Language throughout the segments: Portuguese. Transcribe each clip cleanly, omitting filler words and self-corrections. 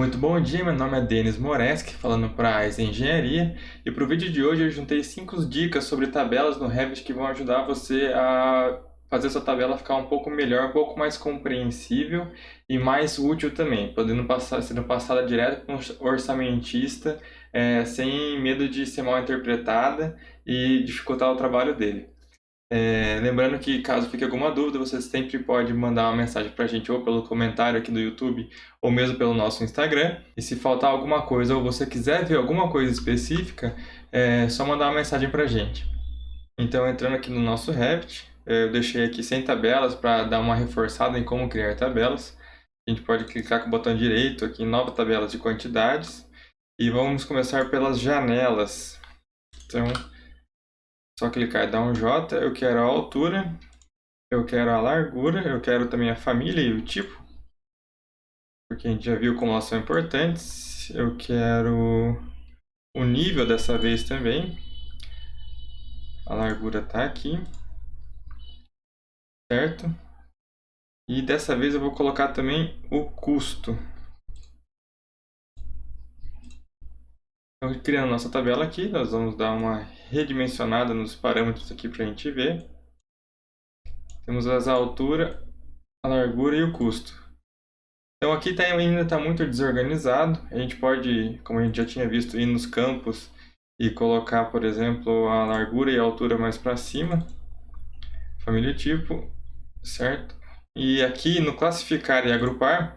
Muito bom dia, meu nome é Denis Moreski, falando para a Engenharia, e para o vídeo de hoje eu juntei 5 dicas sobre tabelas no Revit que vão ajudar você a fazer sua tabela ficar um pouco melhor, um pouco mais compreensível e mais útil também, sendo passada direto para um orçamentista, sem medo de ser mal interpretada e dificultar o trabalho dele. Lembrando que caso fique alguma dúvida, você sempre pode mandar uma mensagem para a gente ou pelo comentário aqui do YouTube ou mesmo pelo nosso Instagram. E se faltar alguma coisa ou você quiser ver alguma coisa específica, é só mandar uma mensagem para a gente. Então, entrando aqui no nosso Revit, eu deixei aqui 100 tabelas para dar uma reforçada em como criar tabelas. A gente pode clicar com o botão direito aqui em Nova Tabela de Quantidades e vamos começar pelas janelas. Então, só clicar e dar um J, eu quero a altura, eu quero a largura, eu quero também a família e o tipo, porque a gente já viu como elas são importantes. Eu quero o nível dessa vez também. A largura está aqui, certo? E dessa vez eu vou colocar também o custo. Então, criando nossa tabela aqui, nós vamos dar uma redimensionada nos parâmetros aqui para a gente ver. Temos a altura, a largura e o custo. Então aqui ainda está muito desorganizado. A gente pode, como a gente já tinha visto, ir nos campos e colocar, por exemplo, a largura e a altura mais para cima. Família e tipo, certo? E aqui no classificar e agrupar,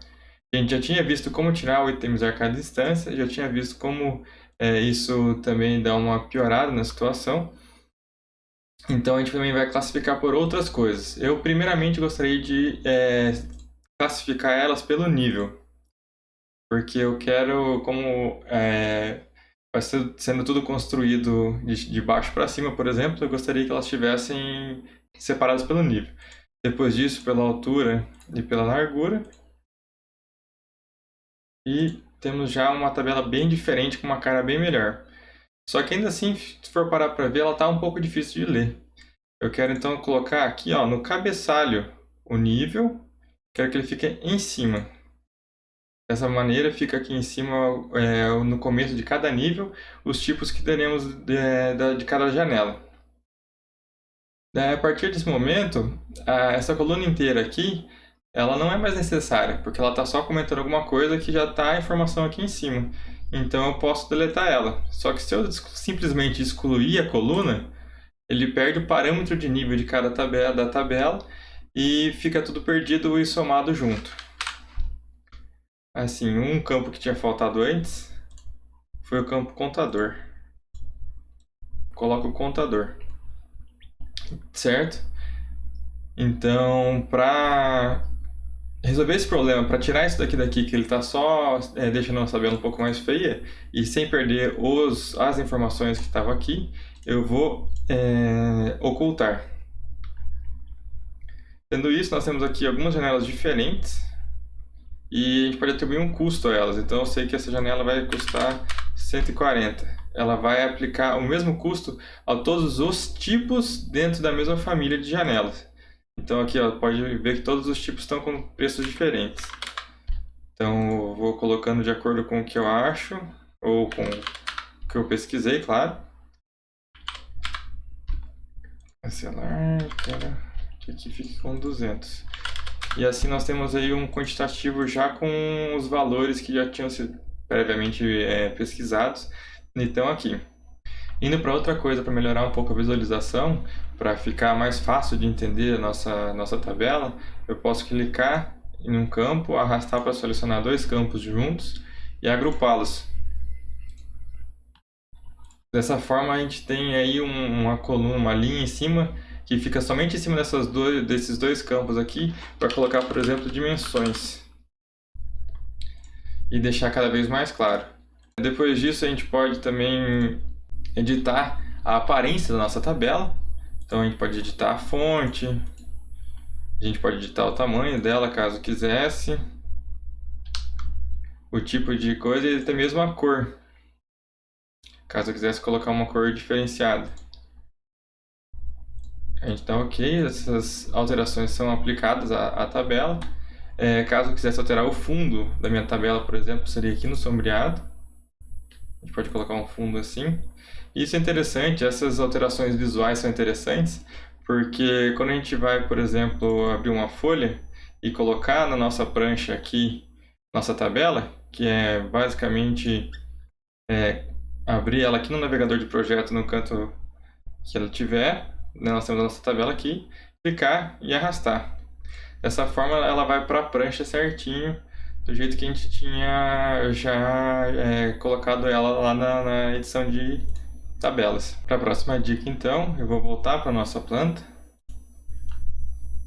a gente já tinha visto como tirar o itemizar cada instância, já tinha visto como isso também dá uma piorada na situação. Então a gente também vai classificar por outras coisas. Eu primeiramente gostaria de classificar elas pelo nível, porque eu quero, como vai sendo tudo construído de baixo para cima, por exemplo, eu gostaria que elas estivessem separadas pelo nível. Depois disso, pela altura e pela largura. E temos já uma tabela bem diferente, com uma cara bem melhor. Só que ainda assim, se for parar para ver, ela está um pouco difícil de ler. Eu quero então colocar aqui, ó, no cabeçalho o nível, quero que ele fique em cima. Dessa maneira fica aqui em cima, no começo de cada nível, os tipos que teremos de cada janela. A partir desse momento, essa coluna inteira aqui, ela não é mais necessária, porque ela está só comentando alguma coisa que já está a informação aqui em cima. Então eu posso deletar ela. Só que se eu simplesmente excluir a coluna, ele perde o parâmetro de nível de cada da tabela e fica tudo perdido e somado junto. Assim, um campo que tinha faltado antes foi o campo contador. Coloco o contador, certo? Então, para resolver esse problema, para tirar isso daqui que ele está só deixando a tabela um pouco mais feia e sem perder as informações que estavam aqui, eu vou ocultar. Tendo isso, nós temos aqui algumas janelas diferentes e a gente pode atribuir um custo a elas. Então eu sei que essa janela vai custar 140. Ela vai aplicar o mesmo custo a todos os tipos dentro da mesma família de janelas. Então aqui pode ver que todos os tipos estão com preços diferentes. Então eu vou colocando de acordo com o que eu acho, ou com o que eu pesquisei, claro. Cancelar, quero que aqui fique com 200. E assim nós temos aí um quantitativo já com os valores que já tinham sido previamente pesquisados. Então aqui. Indo para outra coisa, para melhorar um pouco a visualização, para ficar mais fácil de entender a nossa tabela, eu posso clicar em um campo, arrastar para selecionar dois campos juntos e agrupá-los. Dessa forma a gente tem aí uma coluna, uma linha em cima, que fica somente em cima desses dois campos aqui, para colocar, por exemplo, dimensões. E deixar cada vez mais claro. Depois disso a gente pode também editar a aparência da nossa tabela. Então a gente pode editar a fonte, a gente pode editar o tamanho dela caso quisesse, o tipo de coisa e até mesmo a cor, caso eu quisesse colocar uma cor diferenciada. A gente dá OK, essas alterações são aplicadas à tabela. Caso eu quisesse alterar o fundo da minha tabela, por exemplo, seria aqui no sombreado. A gente pode colocar um fundo assim. Isso é interessante, essas alterações visuais são interessantes, porque quando a gente vai, por exemplo, abrir uma folha e colocar na nossa prancha aqui, nossa tabela, que é basicamente abrir ela aqui no navegador de projeto no canto que ela tiver, né? Nós temos a nossa tabela aqui, clicar e arrastar. Dessa forma ela vai para a prancha certinho, do jeito que a gente tinha já colocado ela lá na edição de tabelas. Para a próxima dica então, eu vou voltar para a nossa planta.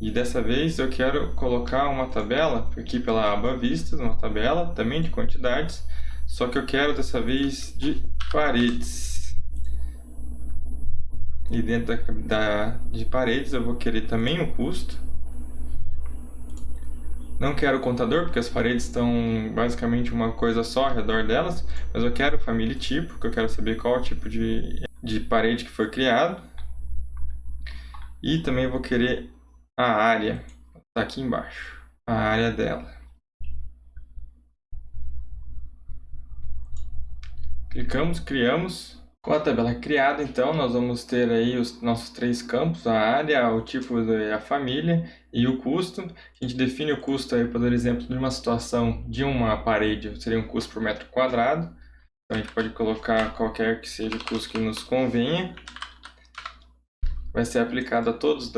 E dessa vez eu quero colocar uma tabela aqui pela aba Vistas, uma tabela também de quantidades, só que eu quero dessa vez de paredes. E dentro de paredes eu vou querer também o custo. Não quero o contador, porque as paredes estão basicamente uma coisa só ao redor delas, mas eu quero família e tipo, porque eu quero saber qual tipo de parede que foi criado. E também vou querer a área, tá aqui embaixo, a área dela. Clicamos, criamos. Com a tabela criada, então, nós vamos ter aí os nossos 3 campos, a área, o tipo e a família e o custo. A gente define o custo aí, por exemplo, de uma situação de uma parede, seria um custo por metro quadrado. Então a gente pode colocar qualquer que seja o custo que nos convenha. Vai ser aplicado a todos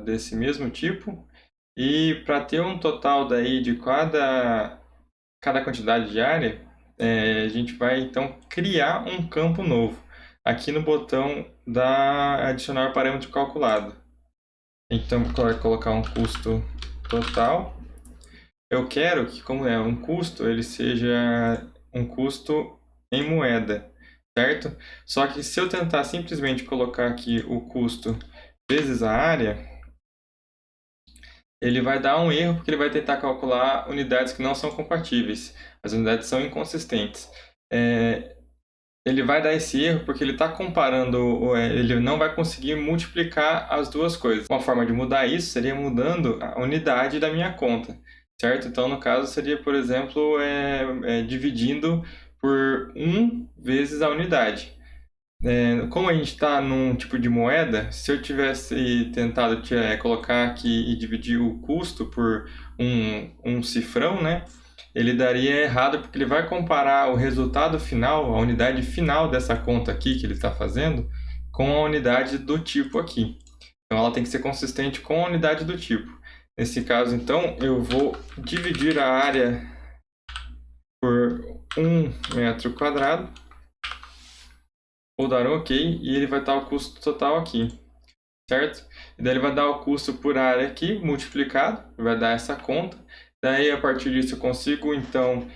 desse mesmo tipo. E para ter um total daí de cada quantidade de área, a gente vai então criar um campo novo aqui no botão da adicionar parâmetro calculado. Então vai colocar um custo total. Eu quero que, como é um custo, ele seja um custo em moeda, certo? Só que se eu tentar simplesmente colocar aqui o custo vezes a área, ele vai dar um erro porque ele vai tentar calcular unidades que não são compatíveis. As unidades são inconsistentes. Ele vai dar esse erro porque ele está comparando, ele não vai conseguir multiplicar as duas coisas. Uma forma de mudar isso seria mudando a unidade da minha conta, certo? Então, no caso, seria, por exemplo, dividindo por 1 vezes a unidade. Como a gente está num tipo de moeda, se eu tivesse tentado colocar aqui e dividir o custo por um cifrão, né? Ele daria errado porque ele vai comparar o resultado final, a unidade final dessa conta aqui que ele está fazendo, com a unidade do tipo aqui. Então ela tem que ser consistente com a unidade do tipo. Nesse caso, então, eu vou dividir a área por 1 metro quadrado. Vou dar um OK e ele vai dar o custo total aqui, certo? E daí ele vai dar o custo por área aqui, multiplicado, vai dar essa conta. Daí, a partir disso, eu consigo, então,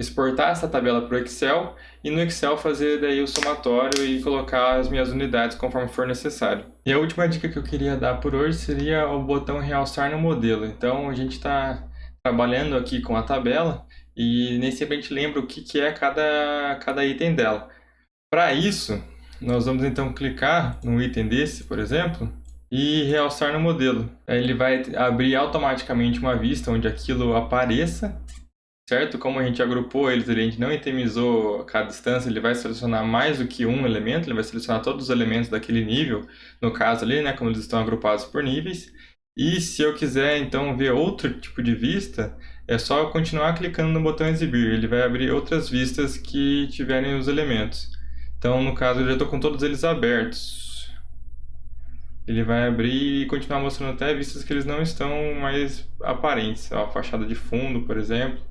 exportar essa tabela para o Excel e no Excel fazer daí o somatório e colocar as minhas unidades conforme for necessário. E a última dica que eu queria dar por hoje seria o botão realçar no modelo. Então, a gente está trabalhando aqui com a tabela e nem sempre a gente lembra o que é cada item dela. Para isso, nós vamos então clicar num item desse, por exemplo, e realçar no modelo. Ele vai abrir automaticamente uma vista onde aquilo apareça, certo? Como a gente agrupou eles, a gente não itemizou cada instância, ele vai selecionar mais do que um elemento, ele vai selecionar todos os elementos daquele nível, no caso ali, né, como eles estão agrupados por níveis. E se eu quiser então ver outro tipo de vista, é só eu continuar clicando no botão exibir, ele vai abrir outras vistas que tiverem os elementos. Então, no caso, eu já estou com todos eles abertos. Ele vai abrir e continuar mostrando até vistas que eles não estão mais aparentes. A fachada de fundo, por exemplo.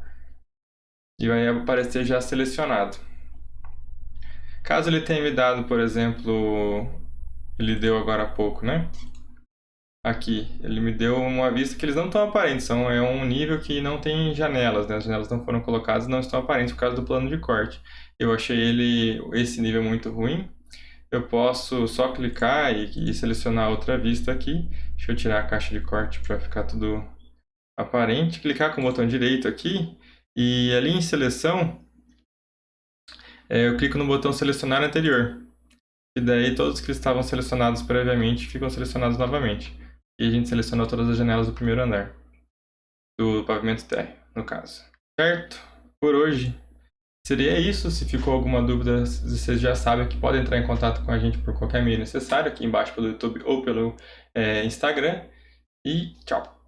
E vai aparecer já selecionado. Caso ele tenha me dado, por exemplo, ele deu agora há pouco, né? Aqui, ele me deu uma vista que eles não estão aparentes. É um nível que não tem janelas, né? As janelas não foram colocadas e não estão aparentes por causa do plano de corte. Eu achei esse nível muito ruim. Eu posso só clicar e selecionar outra vista aqui. Deixa eu tirar a caixa de corte para ficar tudo aparente. Clicar com o botão direito aqui e ali em seleção, eu clico no botão selecionar anterior. E daí todos que estavam selecionados previamente ficam selecionados novamente. E a gente selecionou todas as janelas do primeiro andar. do pavimento térreo, no caso. Certo? Por hoje seria isso. Se ficou alguma dúvida, vocês já sabem que podem entrar em contato com a gente por qualquer meio necessário, aqui embaixo pelo YouTube ou pelo Instagram. E tchau!